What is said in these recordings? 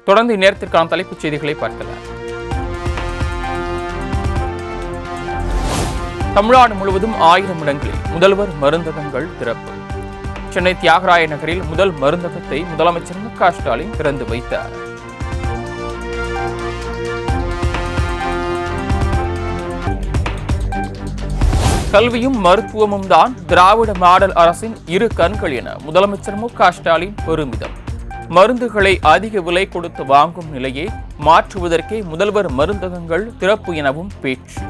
தொடர்ந்து இந்நேரத்திற்கான தலைப்புச் செய்திகளை பார்க்கலாம். தமிழ்நாடு முழுவதும் 1000 இடங்களில் முதல்வர் மருந்தகங்கள் திறப்பு. சென்னை தியாகராய நகரில் முதல் மருந்தகத்தை முதலமைச்சர் மு.க. ஸ்டாலின் திறந்து வைத்தார். கல்வியும் மருத்துவமும் தான் திராவிட மாடல் அரசின் இரு கண்கள் என முதலமைச்சர் மு.க. ஸ்டாலின் பெருமிதம். மருந்துகளை அதிக விலை கொடுத்து வாங்கும் நிலையை மாற்றுவதற்கே முதல்வர் மருந்தகங்கள் திறப்பு எனவும் பேச்சு.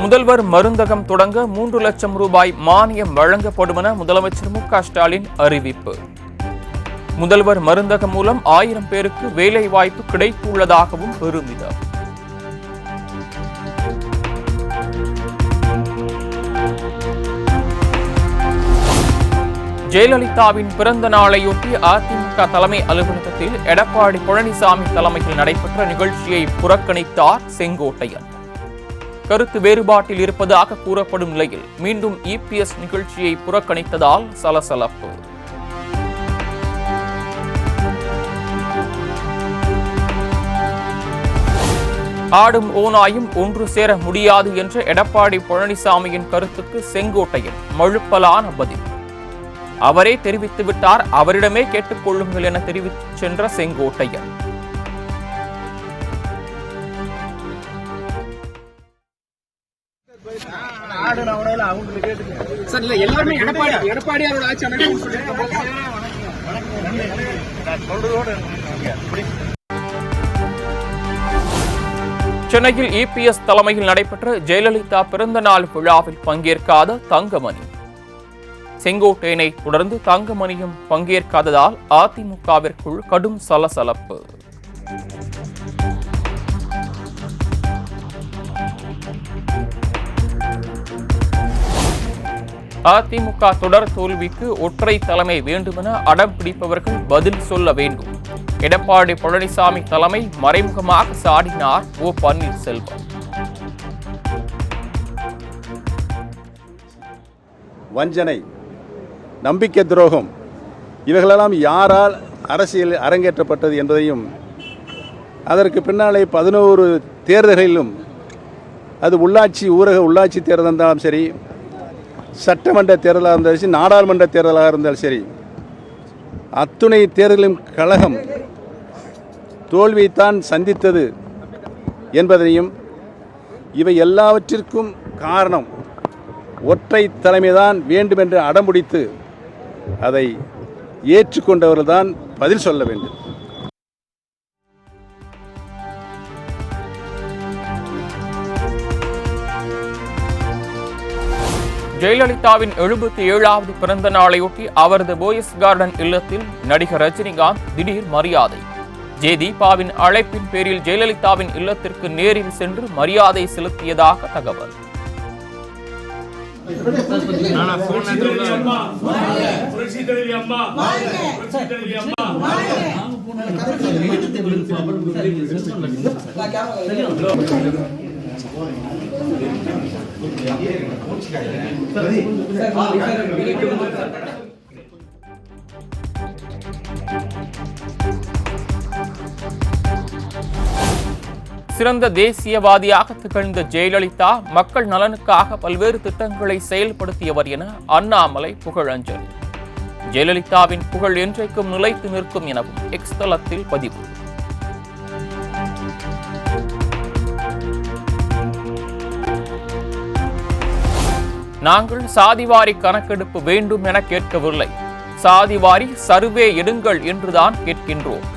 முதல்வர் மருந்தகம் தொடங்க 3 லட்சம் ரூபாய் மானியம் வழங்கப்படும் என முதலமைச்சர் மு.க. ஸ்டாலின் அறிவிப்பு. முதல்வர் மருந்தகம் மூலம் 1000 பேருக்கு வேலை வாய்ப்பு கிடைத்துள்ளதாகவும் பெருமிதம். ஜெயலலிதாவின் பிறந்த நாளையொட்டி அதிமுக தலைமை அலுவலகத்தில் எடப்பாடி பழனிசாமி தலைமையில் நடைபெற்ற நிகழ்ச்சியை புறக்கணித்தார் செங்கோட்டையன். கருத்து வேறுபாட்டில் இருப்பதாக கூறப்படும் நிலையில் மீண்டும் இபிஎஸ் நிகழ்ச்சியை புறக்கணித்ததால் சலசலப்பு. ஆடும் ஓநாயும் ஒன்று சேர முடியாது என்ற எடப்பாடி பழனிசாமியின் கருத்துக்கு செங்கோட்டையன் மழுப்பலான பதில். அவரே தெரிவித்துவிட்டார், அவரிடமே கேட்டுக் கொள்ளுங்கள் என தெரிவித்து சென்ற செங்கோட்டையன். சென்னையில் இபிஎஸ் தலைமையில் நடைபெற்ற ஜெயலலிதா பிறந்த நாள் விழாவில் பங்கேற்காத தங்கமணி. செங்கோட்டையனை தொடர்ந்து தங்கமணியும் பங்கேற்காததால் அதிமுகவிற்குள் கடும் சலசலப்பு. அதிமுக தொடர் தோல்விக்கு ஒற்றை தலைமை வேண்டுமென அடம் பிடிப்பவர்கள் பதில் சொல்ல வேண்டும். எடப்பாடி பழனிசாமி தலைமை மறைமுகமாக சாடினார் ஓ. பன்னீர்செல்வம். வஞ்சனை, நம்பிக்கை துரோகம் இவைகளெல்லாம் யாரால் அரசியல் அரங்கேற்றப்பட்டது என்பதையும் அதற்கு பின்னாலே 11 தேர்தல்களிலும் அது உள்ளாட்சி ஊரக உள்ளாட்சி தேர்தலாக இருந்தாலும் சரி, சட்டமன்ற தேர்தலாக இருந்தாலும் சரி, நாடாளுமன்ற தேர்தலாக இருந்தாலும் சரி, அத்துணை தேர்தலும் கழகம் தோல்வியைத்தான் சந்தித்தது என்பதையும் இவை எல்லாவற்றிற்கும் காரணம் ஒற்றை தலைமைதான் வேண்டுமென்று அடம்பிடித்து அதை ஏற்றுக்கொண்டவர்கள்தான் பதில் சொல்ல வேண்டும். ஜெயலலிதாவின் 77வது பிறந்த நாளையொட்டி அவரது போயஸ் கார்டன் இல்லத்தில் நடிகர் ரஜினிகாந்த் திடீர் மரியாதை. ஜே. தீபாவின் அழைப்பின் பேரில் ஜெயலலிதாவின் இல்லத்திற்கு நேரில் சென்று மரியாதை செலுத்தியதாக தகவல். சிறந்த தேசியவாதியாக திகழ்ந்த ஜெயலலிதா மக்கள் நலனுக்காக பல்வேறு திட்டங்களை செயல்படுத்தியவர் என அண்ணாமலை புகழஞ்சலி. ஜெயலலிதாவின் புகழ் என்றைக்கும் நிலைத்து நிற்கும் எனவும் எக்ஸ் தளத்தில் பதிவு. நாங்கள் சாதிவாரி கணக்கெடுப்பு வேண்டும் என கேட்கவில்லை, சாதிவாரி சர்வே எடுங்கள் என்றுதான் கேட்கின்றோம்.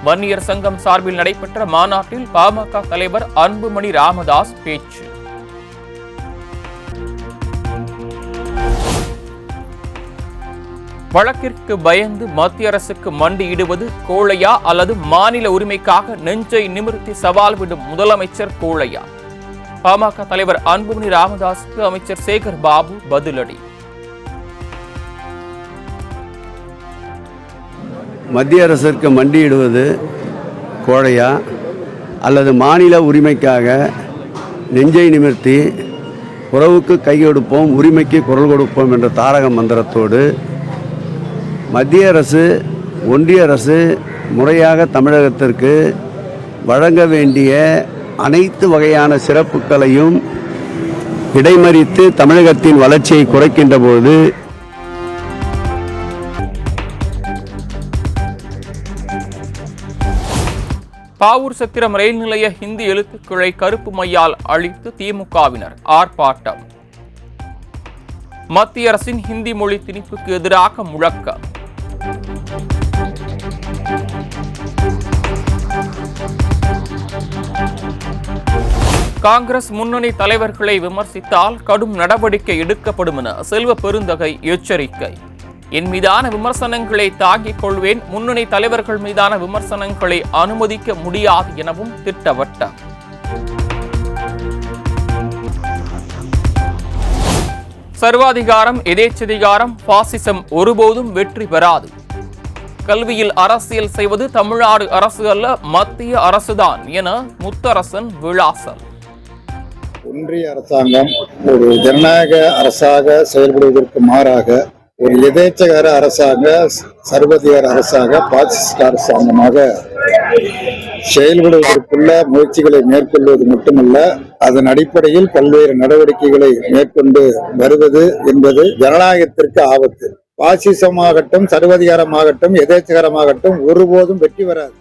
வன்னியர் சங்கம் சார்பில் நடைபெற்ற மாநாட்டில் பாமக தலைவர் அன்புமணி ராமதாஸ் பேச்சு. வழக்கிற்கு பயந்து மத்திய அரசுக்கு மண்டியிடுவது கோழையா அல்லது மாநில உரிமைக்காக நெஞ்சை நிமிர்த்தி சவால் விடும் முதலமைச்சர் கோழையா? பாமக தலைவர் அன்புமணி ராமதாஸுக்கு அமைச்சர் சேகர் பாபு பதிலடி. மத்திய அரசிற்கு மண்டியிடுவது கோழையா அல்லது மாநில உரிமைக்காக நெஞ்சை நிமிர்த்தி உறவுக்கு கை கொடுப்போம், உரிமைக்கு குரல் கொடுப்போம் என்ற தாரக மந்திரத்தோடு மத்திய அரசு, ஒன்றிய அரசு முறையாக தமிழகத்திற்கு வழங்க வேண்டிய அனைத்து வகையான சிறப்புகளையும் இடைமறித்து தமிழகத்தின் வளர்ச்சியை குறைக்கின்ற போது பாவூர் சத்திரம் ரயில் நிலைய ஹிந்தி எழுத்துக்களை கருப்பு மையால் அழித்து திமுகவினர் ஆர்ப்பாட்டம். மத்திய அரசின் ஹிந்தி மொழி திணிப்புக்கு எதிராக முழக்கம். காங்கிரஸ் முன்னணி தலைவர்களை விமர்சித்தால் கடும் நடவடிக்கை எடுக்கப்படும் என செல்வ பெருந்தகை எச்சரிக்கை. என் மீதான விமர்சனங்களை தாங்கிக் கொள்வேன், முன்னணி தலைவர்கள் மீதான விமர்சனங்களை அனுமதிக்க முடியாது எனவும் திட்டவட்டம். சர்வாதிகாரம், எதேச்சதிகாரம், பாசிசம் ஒருபோதும் வெற்றி பெறாது. கல்வியில் அரசியல் செய்வது தமிழ்நாடு அரசு அல்ல, மத்திய அரசுதான் என முத்தரசன் விளாசல். ஒன்றிய அரசாங்கம் ஒரு ஜனநாயக அரசாக செயல்படுவதற்கு மாறாக ஒரு எதேச்சகார அரசாக, சர்வதிகார அரசாக, பாசிஸ்ட் அரசாங்கமாக செயல்படுவதற்குள்ள முயற்சிகளை மேற்கொள்வது மட்டுமல்ல, அதன் அடிப்படையில் பல்வேறு நடவடிக்கைகளை மேற்கொண்டு வருவது என்பது ஜனநாயகத்திற்கு ஆபத்து. பாசிசமாகட்டும், சர்வதிகாரமாகட்டும், எதேச்சகாரமாகட்டும் ஒருபோதும் வெற்றி வராது.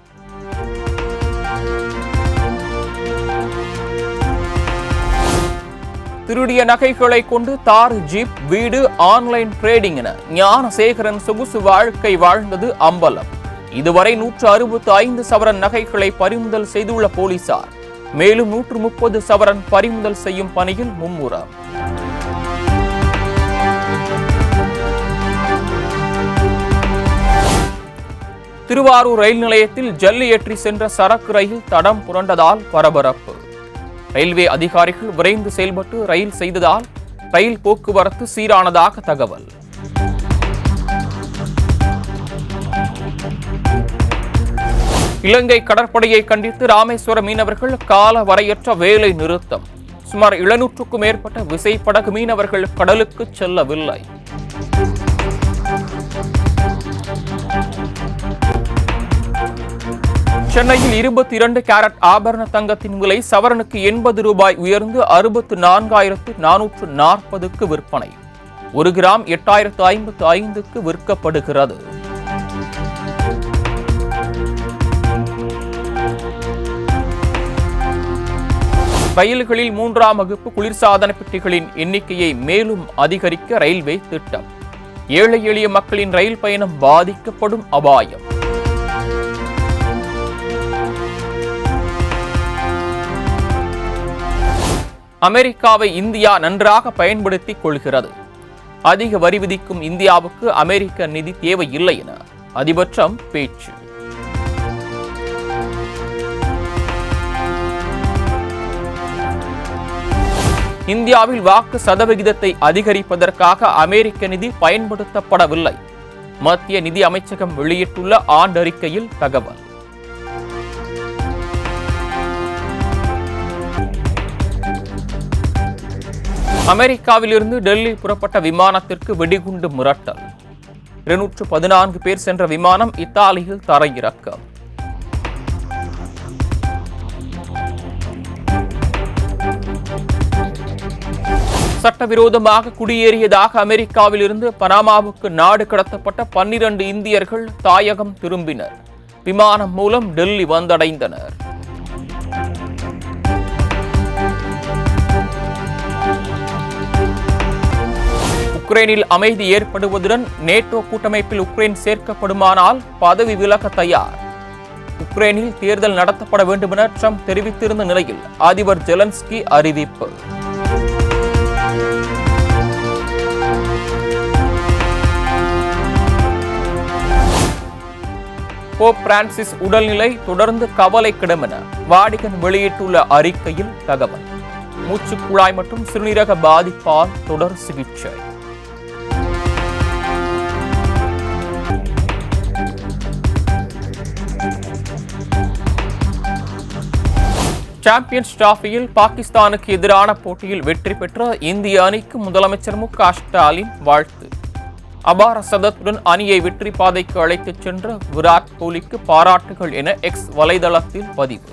திருடிய நகைகளை கொண்டு தார், ஜீப், வீடு, ஆன்லைன் டிரேடிங் என ஞானசேகரன் சொகுசு வாழ்க்கை வாழ்ந்தது அம்பலம். இதுவரை 165 சவரன் நகைகளை பறிமுதல் செய்துள்ள போலீசார் மேலும் 130 சவரன் பறிமுதல் செய்யும் பணியில் மும்முரம். திருவாரூர் ரயில் நிலையத்தில் ஜல்லி ஏற்றி சென்ற சரக்கு ரயில் தடம் புரண்டதால் பரபரப்பு. ரயில்வே அதிகாரிகள் விரைந்து செயல்பட்டு ரயில் செய்ததால் ரயில் போக்குவரத்து சீரானதாக தகவல். இலங்கை கடற்படையை கண்டித்து ராமேஸ்வர மீனவர்கள் கால வரையற்ற வேலை நிறுத்தம். சுமார் 700க்கும் மேற்பட்ட விசைப்படகு மீனவர்கள் கடலுக்கு செல்லவில்லை. சென்னையில் 22 கேரட் ஆபரண தங்கத்தின் விலை சவரனுக்கு 80 ரூபாய் உயர்ந்து 64,440க்கு விற்பனை. 1 கிராம் 8,055க்கு விற்கப்படுகிறது. ரயில்களில் 3ஆம் வகுப்பு குளிர்சாதன பெட்டிகளின் எண்ணிக்கையை மேலும் அதிகரிக்க ரயில்வே திட்டம். ஏழை எளிய மக்களின் ரயில் பயணம் பாதிக்கப்படும் அபாயம். அமெரிக்காவை இந்தியா நன்றாக பயன்படுத்திக் கொள்கிறது. அதிக வரி விதிக்கும் இந்தியாவுக்கு அமெரிக்க நிதி தேவையில்லை என அதிபர் ட்ரம்ப் பேச்சு. இந்தியாவில் வாக்கு சதவிகிதத்தை அதிகரிப்பதற்காக அமெரிக்க நிதி பயன்படுத்தப்படவில்லை. மத்திய நிதி அமைச்சகம் வெளியிட்டுள்ள ஆண்டறிக்கையில் தகவல். அமெரிக்காவில் இருந்து டெல்லி புறப்பட்ட விமானத்திற்கு வெடிகுண்டு மிரட்டல். 214 பேர் சென்ற விமானம் இத்தாலியில் தரையிறக்கம். சட்டவிரோதமாக குடியேறியதாக அமெரிக்காவில் இருந்து பனாமாவுக்கு நாடு கடத்தப்பட்ட 12 இந்தியர்கள் தாயகம் திரும்பினர். விமானம் மூலம் டெல்லி வந்தடைந்தனர். உக்ரைனில் அமைதி ஏற்படுவதுடன் நேட்டோ கூட்டமைப்பில் உக்ரைன் சேர்க்கப்படுமானால் பதவி விலக தயார். உக்ரைனில் தேர்தல் நடத்தப்பட வேண்டும் என ட்ரம்ப் தெரிவித்திருந்த நிலையில் அதிபர் ஜெலன்ஸ்கி அறிவிப்பு. போப் பிரான்சிஸ் உடல்நிலை தொடர்ந்து கவலைக்கிடம் என வாடிகன் வெளியிட்டுள்ள அறிக்கையில் தகவல். மூச்சுக்குழாய் மற்றும் சிறுநீரக பாதிப்பால் தொடர் சிகிச்சை. சாம்பியன்ஸ் டிராபியில் பாகிஸ்தானுக்கு எதிரான போட்டியில் வெற்றி பெற்ற இந்திய அணிக்கு முதலமைச்சர் மு.க.ஸ்டாலின் வாழ்த்து. அபார சதத்துடன் அணியை வெற்றி பாதைக்கு அழைத்துச் சென்ற விராட் கோலிக்கு பாராட்டுகள் என எக்ஸ் வலைதளத்தில் பதிவு.